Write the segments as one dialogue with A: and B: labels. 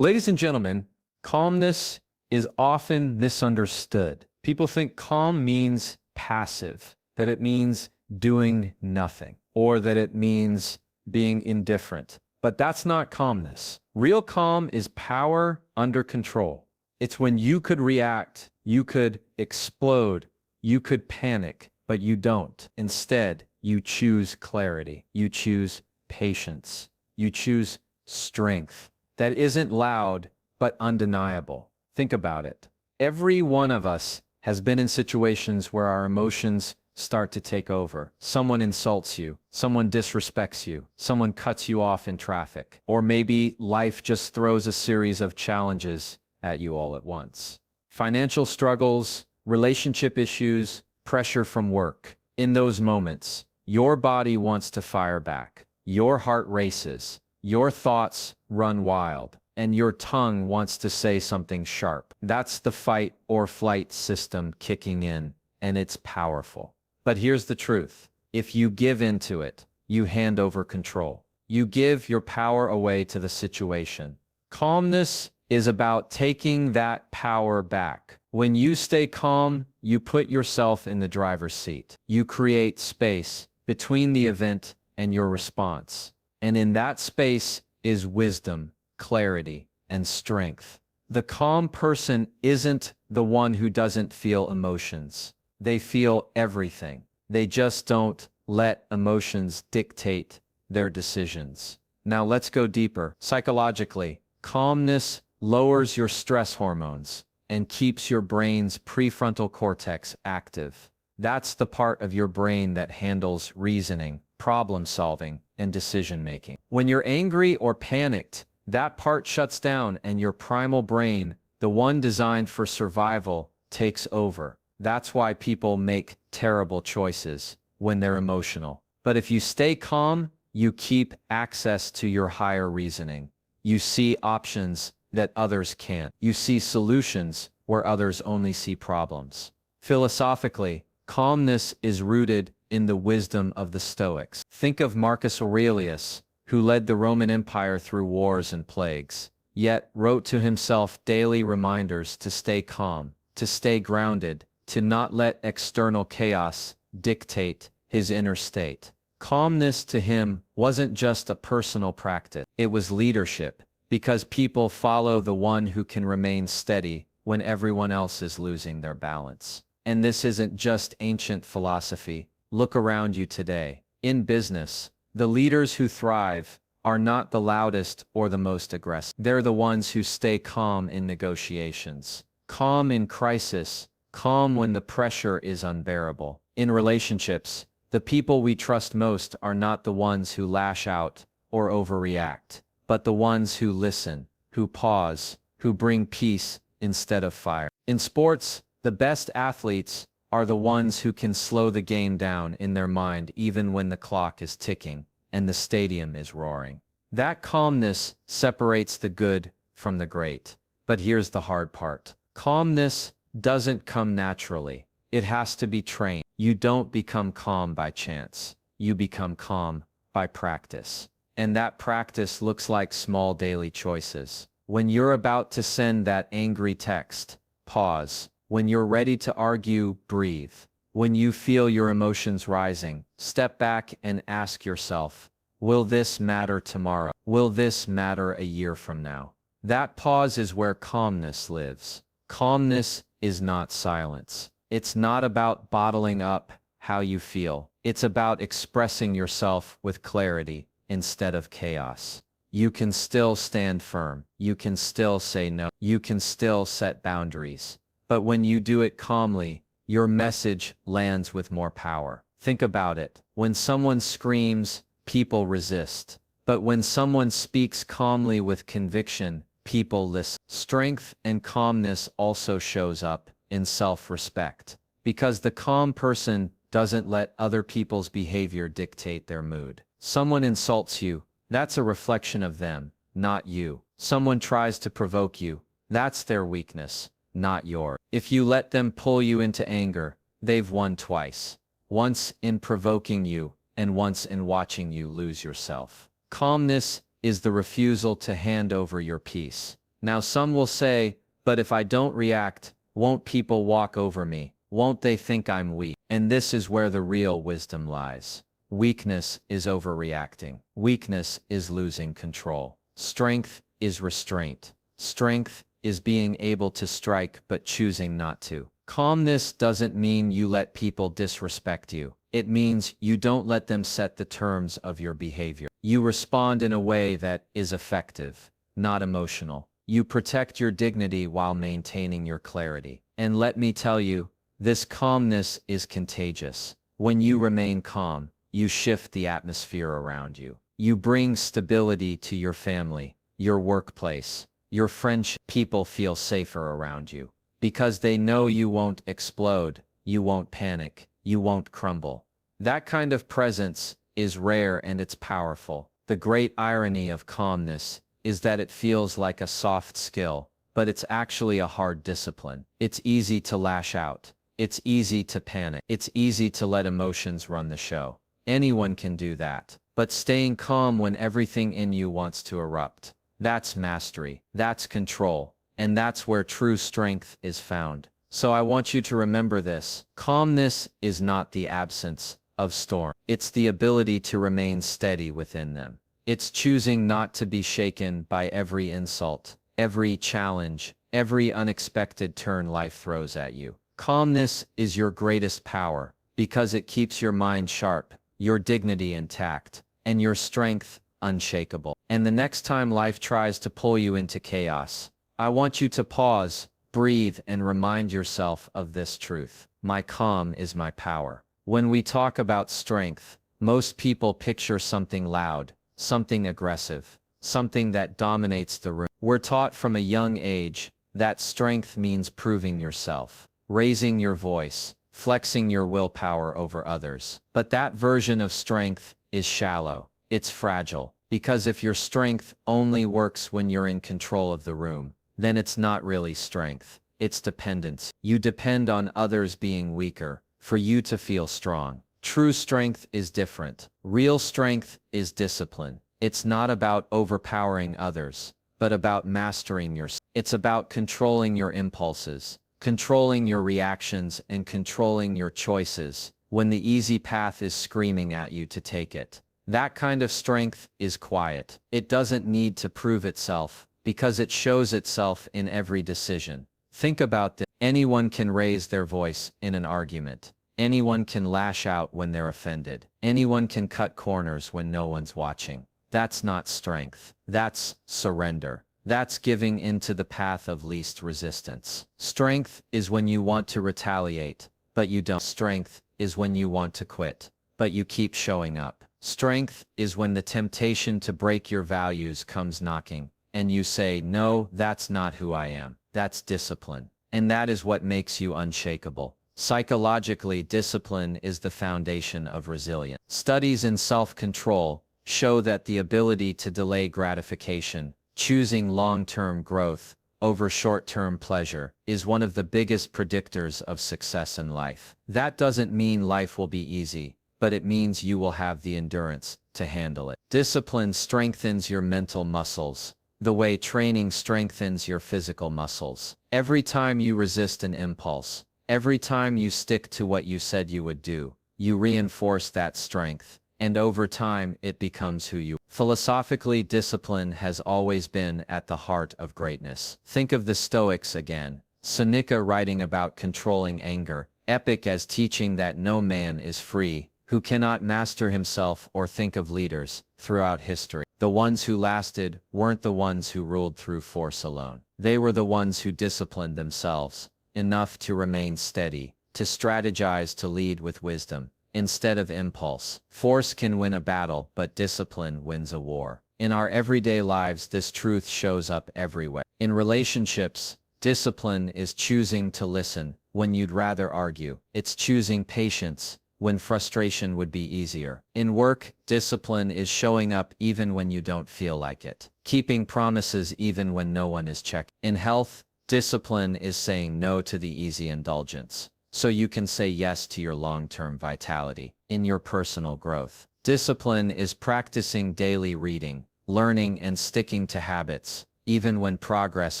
A: Ladies and gentlemen, calmness is often misunderstood. People think calm means passive, that it means doing nothing, or that it means being indifferent. But that's not calmness. Real calm is power under control. It's when you could react, you could explode, you could panic, but you don't. Instead, you choose clarity, you choose patience, you choose strength. That isn't loud, but undeniable. Think about it. Every one of us has been in situations where our emotions start to take over. Someone insults you, someone disrespects you, someone cuts you off in traffic, or maybe life just throws a series of challenges at you all at once. Financial struggles, relationship issues, pressure from work. In those moments, your body wants to fire back. Your heart races. Your thoughts run wild, and your tongue wants to say something sharp. That's the fight or flight system kicking in, and it's powerful. But here's the truth. If you give into it, you hand over control. You give your power away to the situation. Calmness is about taking that power back. When you stay calm, you put yourself in the driver's seat. You create space between the event and your response. And in that space is wisdom, clarity, and strength. The calm person isn't the one who doesn't feel emotions. They feel everything. They just don't let emotions dictate their decisions. Now let's go deeper. Psychologically, calmness lowers your stress hormones and keeps your brain's prefrontal cortex active. That's the part of your brain that handles reasoning, problem solving, and decision making. When you're angry or panicked, that part shuts down and your primal brain, the one designed for survival, takes over. That's why people make terrible choices when they're emotional. But if you stay calm, you keep access to your higher reasoning. You see options that others can't. You see solutions where others only see problems. Philosophically, calmness is rooted in the wisdom of the Stoics. Think of Marcus Aurelius, who led the Roman Empire through wars and plagues, yet wrote to himself daily reminders to stay calm, to stay grounded, to not let external chaos dictate his inner state. Calmness to him wasn't just a personal practice, it was leadership, because people follow the one who can remain steady when everyone else is losing their balance. And this isn't just ancient philosophy. Look around you today. In business, the leaders who thrive are not the loudest or the most aggressive. They're the ones who stay calm in negotiations, calm in crisis, calm when the pressure is unbearable. In relationships, the people we trust most are not the ones who lash out or overreact, but the ones who listen, who pause, who bring peace instead of fire. In sports, the best athletes are the ones who can slow the game down in their mind even when the clock is ticking and the stadium is roaring. That calmness separates the good from the great. But here's the hard part. Calmness doesn't come naturally. It has to be trained. You don't become calm by chance. You become calm by practice. And that practice looks like small daily choices. When you're about to send that angry text, pause. When you're ready to argue, breathe. When you feel your emotions rising, step back and ask yourself, will this matter tomorrow? Will this matter a year from now? That pause is where calmness lives. Calmness is not silence. It's not about bottling up how you feel. It's about expressing yourself with clarity instead of chaos. You can still stand firm. You can still say no. You can still set boundaries. But when you do it calmly, your message lands with more power. Think about it. When someone screams, people resist. But when someone speaks calmly with conviction, people listen. Strength and calmness also shows up in self-respect. Because the calm person doesn't let other people's behavior dictate their mood. Someone insults you, that's a reflection of them, not you. Someone tries to provoke you, that's their weakness, not yours. If you let them pull you into anger, they've won twice. Once in provoking you, and once in watching you lose yourself. Calmness is the refusal to hand over your peace. Now some will say, but if I don't react, won't people walk over me? Won't they think I'm weak? And this is where the real wisdom lies. Weakness is overreacting. Weakness is losing control. Strength is restraint. Strength is being able to strike but choosing not to. Calmness doesn't mean you let people disrespect you. It means you don't let them set the terms of your behavior. You respond in a way that is effective, not emotional. You protect your dignity while maintaining your clarity. And let me tell you, this calmness is contagious. When you remain calm, you shift the atmosphere around you. You bring stability to your family, your workplace, your friendship. People feel safer around you because they know you won't explode, you won't panic, you won't crumble. That kind of presence is rare and it's powerful. The great irony of calmness is that it feels like a soft skill, but it's actually a hard discipline. It's easy to lash out. It's easy to panic. It's easy to let emotions run the show. Anyone can do that. But staying calm when everything in you wants to erupt, that's mastery, that's control, and that's where true strength is found. So I want you to remember this. Calmness is not the absence of storm. It's the ability to remain steady within them. It's choosing not to be shaken by every insult, every challenge, every unexpected turn life throws at you. Calmness is your greatest power because it keeps your mind sharp, your dignity intact, and your strength unshakable. And the next time life tries to pull you into chaos, I want you to pause, breathe, and remind yourself of this truth. My calm is my power. When we talk about strength, most people picture something loud, something aggressive, something that dominates the room. We're taught from a young age that strength means proving yourself, raising your voice, flexing your willpower over others. But that version of strength is shallow. It's fragile. Because if your strength only works when you're in control of the room, then it's not really strength. It's dependence. You depend on others being weaker for you to feel strong. True strength is different. Real strength is discipline. It's not about overpowering others, but about mastering yourself. It's about controlling your impulses, controlling your reactions, and controlling your choices when the easy path is screaming at you to take it. That kind of strength is quiet. It doesn't need to prove itself because it shows itself in every decision. Think about this. Anyone can raise their voice in an argument. Anyone can lash out when they're offended. Anyone can cut corners when no one's watching. That's not strength. That's surrender. That's giving into the path of least resistance. Strength is when you want to retaliate, but you don't. Strength is when you want to quit, but you keep showing up. Strength is when the temptation to break your values comes knocking, and you say, no, that's not who I am. That's discipline. And that is what makes you unshakable. Psychologically, discipline is the foundation of resilience. Studies in self-control show that the ability to delay gratification, choosing long-term growth over short-term pleasure, is one of the biggest predictors of success in life. That doesn't mean life will be easy, but it means you will have the endurance to handle it. Discipline strengthens your mental muscles, the way training strengthens your physical muscles. Every time you resist an impulse, every time you stick to what you said you would do, you reinforce that strength, and over time it becomes who you are. Philosophically, discipline has always been at the heart of greatness. Think of the Stoics again. Seneca writing about controlling anger, epic as teaching that no man is free who cannot master himself, or think of leaders throughout history. The ones who lasted weren't the ones who ruled through force alone. They were the ones who disciplined themselves enough to remain steady, to strategize, to lead with wisdom instead of impulse. Force can win a battle, but discipline wins a war. In our everyday lives, this truth shows up everywhere. In relationships, discipline is choosing to listen when you'd rather argue. It's choosing patience when frustration would be easier. In work, discipline is showing up even when you don't feel like it. Keeping promises even when no one is checking. In health, discipline is saying no to the easy indulgence, so you can say yes to your long-term vitality. In your personal growth, discipline is practicing daily reading, learning, and sticking to habits, even when progress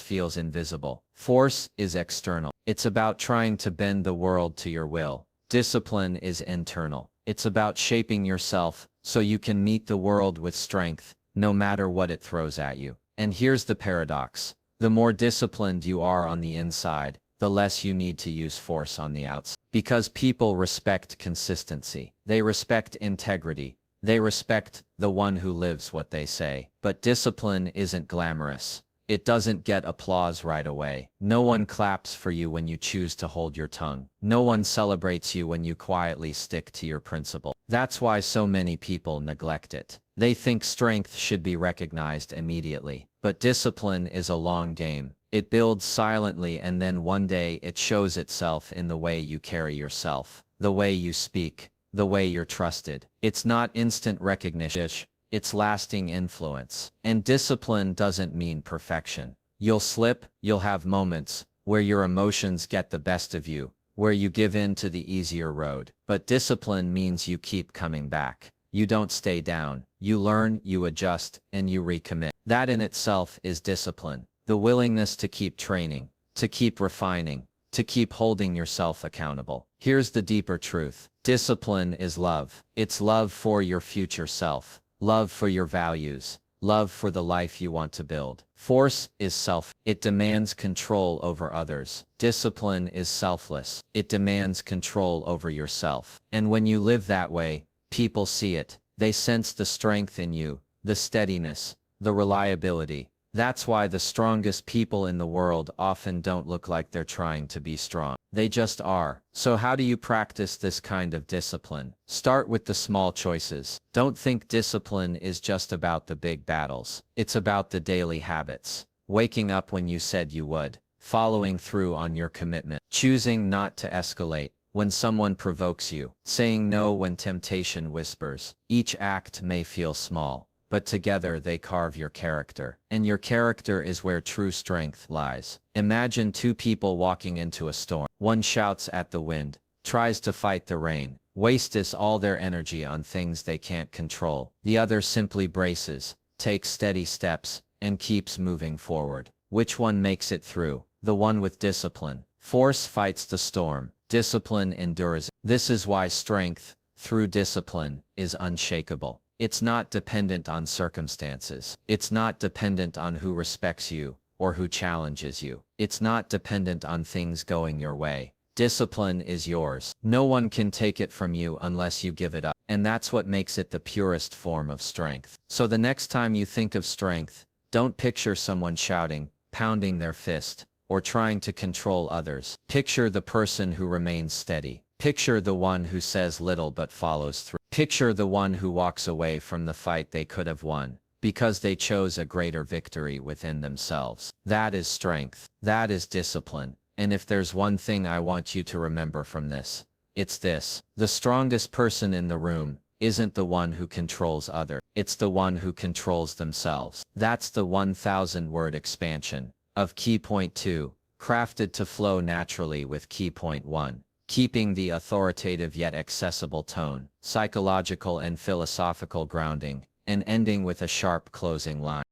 A: feels invisible. Force is external. It's about trying to bend the world to your will. Discipline is internal. It's about shaping yourself so you can meet the world with strength, no matter what it throws at you. And here's the paradox. The more disciplined you are on the inside, the less you need to use force on the outside. Because people respect consistency. They respect integrity. They respect the one who lives what they say. But discipline isn't glamorous. It doesn't get applause right away. No one claps for you when you choose to hold your tongue. No one celebrates you when you quietly stick to your principle. That's why so many people neglect it. They think strength should be recognized immediately. But discipline is a long game. It builds silently, and then one day it shows itself in the way you carry yourself, the way you speak, the way you're trusted. It's not instant recognition. It's lasting influence. And discipline doesn't mean perfection. You'll slip, you'll have moments where your emotions get the best of you, where you give in to the easier road. But discipline means you keep coming back. You don't stay down. You learn, you adjust, and you recommit. That in itself is discipline. The willingness to keep training, to keep refining, to keep holding yourself accountable. Here's the deeper truth. Discipline is love. It's love for your future self. Love for your values, love for the life you want to build. Force is self. It demands control over others. Discipline is selfless. It demands control over yourself. And when you live that way, people see it. They sense the strength in you, the steadiness, the reliability. That's why the strongest people in the world often don't look like they're trying to be strong. They just are. So how do you practice this kind of discipline? Start with the small choices. Don't think discipline is just about the big battles. It's about the daily habits. Waking up when you said you would. Following through on your commitment. Choosing not to escalate when someone provokes you. Saying no when temptation whispers. Each act may feel small, but together they carve your character. And your character is where true strength lies. Imagine two people walking into a storm. One shouts at the wind, tries to fight the rain, wastes all their energy on things they can't control. The other simply braces, takes steady steps, and keeps moving forward. Which one makes it through? The one with discipline. Force fights the storm. Discipline endures. This is why strength, through discipline, is unshakable. It's not dependent on circumstances. It's not dependent on who respects you or who challenges you. It's not dependent on things going your way. Discipline is yours. No one can take it from you unless you give it up. And that's what makes it the purest form of strength. So the next time you think of strength, don't picture someone shouting, pounding their fist, or trying to control others. Picture the person who remains steady. Picture the one who says little but follows through. Picture the one who walks away from the fight they could have won, because they chose a greater victory within themselves. That is strength. That is discipline. And if there's one thing I want you to remember from this, it's this. The strongest person in the room isn't the one who controls others. It's the one who controls themselves. That's the 1,000-word expansion of Key Point 2, crafted to flow naturally with Key Point 1. Keeping the authoritative yet accessible tone, psychological and philosophical grounding, and ending with a sharp closing line.